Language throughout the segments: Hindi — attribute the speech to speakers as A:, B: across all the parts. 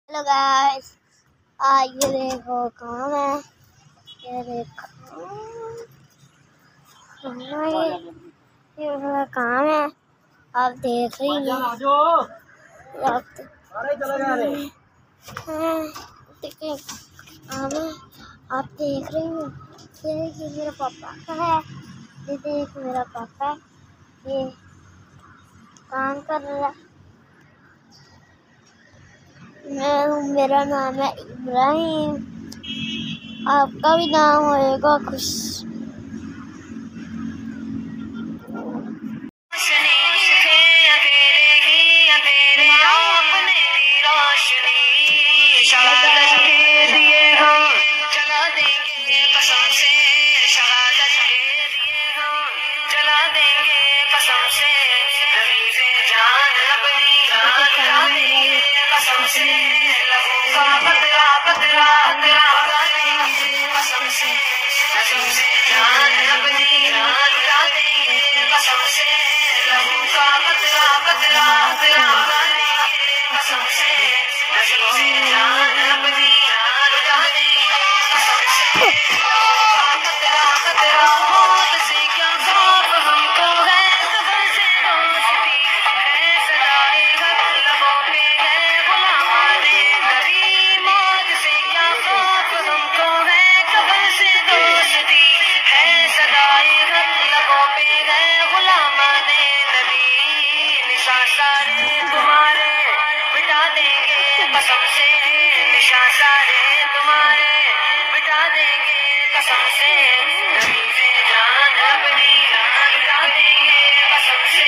A: हेलो गाइस, ये देखो काम है। ये देखो ये मेरा काम है। आप देख रही हैं, देखिए काम है। आप देख रही हैं, ये मेरा पापा का है। ये देख मेरा पापा ये काम कर रहा है। मेरा नाम है इब्राहिम। आपका भी नाम होएगा खुश।
B: कसम से निशान सारे तुम्हारे मिटा देंगे कसम से, नबी से जान अपनी मिटा देंगे कसम से,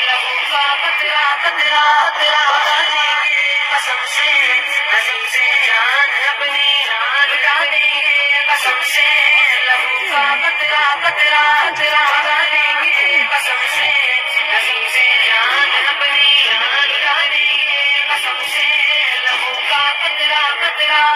B: लहू का कतरा कतरा तेरा उड़ा देंगे कसम से, नबी से जान अपनी मिटा देंगे कसम से, लहू का कतरा कतरा तेरा उड़ा देंगे कसम से, नबी से जान अपनी मिटा देंगे कसम से,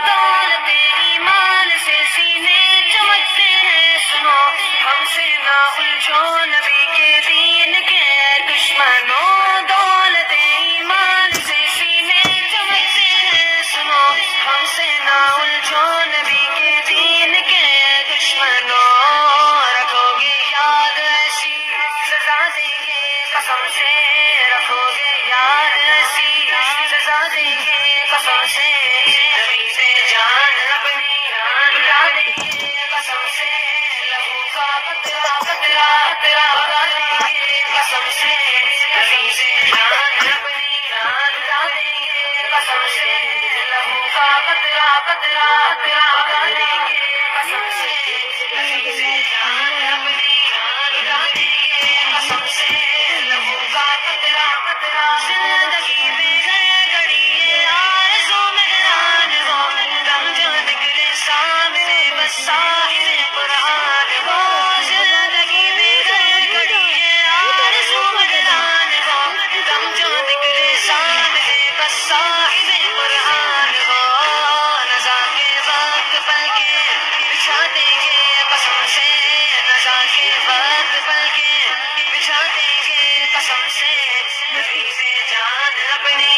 B: दौलते ईमान से सीने चमकते हैं सुनो, हमसे ना उलझो नबी के दीन के दुश्मनों। दौलते ईमान से सीने चमकते हैं सुनो, हमसे ना उलझो नबी के दीन के दुश्मनों। रखोगे याद ऐसी सजा देंगे कसम से, रखोगे याद ऐसी सजा देंगे कसम से, नबी से जान अपनी मिटा देंगे कसम से, लहू का कतरा कतरा तेरा उड़ा देंगे कसम से, नबी से जान अपनी मिटा देंगे कसम से, लहू का कतरा कतरा तेरा उड़ा देंगे कसम से, नबी से जान अपनी मिटा देंगे कसम से, लहू का कतरा कतरा। जिंदगी में है घड़ी आरज़ू मेहरान हो, दम जो निकले सामने बस साहिबे कुरान हो। जिंदगी में है घड़ी आरज़ू मेहरान हो, दम जो निकले सामने बस साहिबे कुरान हो। नज़ा के वक्त पल के बिछा देंगे कसम से, नज़ा के वक्त पल के बिछा देंगे कसम से, नबी से जान अपनी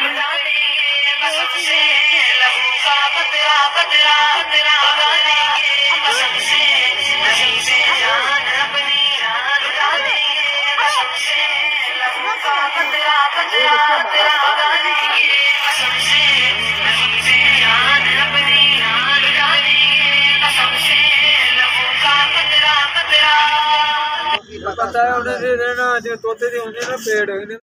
B: मिटा देंगे कसम से, लहू का कतरा कतरा तेरा उड़ा देंगे कसम से, नबी से जान अपनी मिटा देंगे कसम से, लहू का कतरा कतरा तेरा उड़ा देंगे कसम से, नबी से जान अपनी मिटा देंगे कसम से, लहू का कतरा कतरा।
C: पता है उन्हें रहना जो तोते थे उन्हें ना पेड़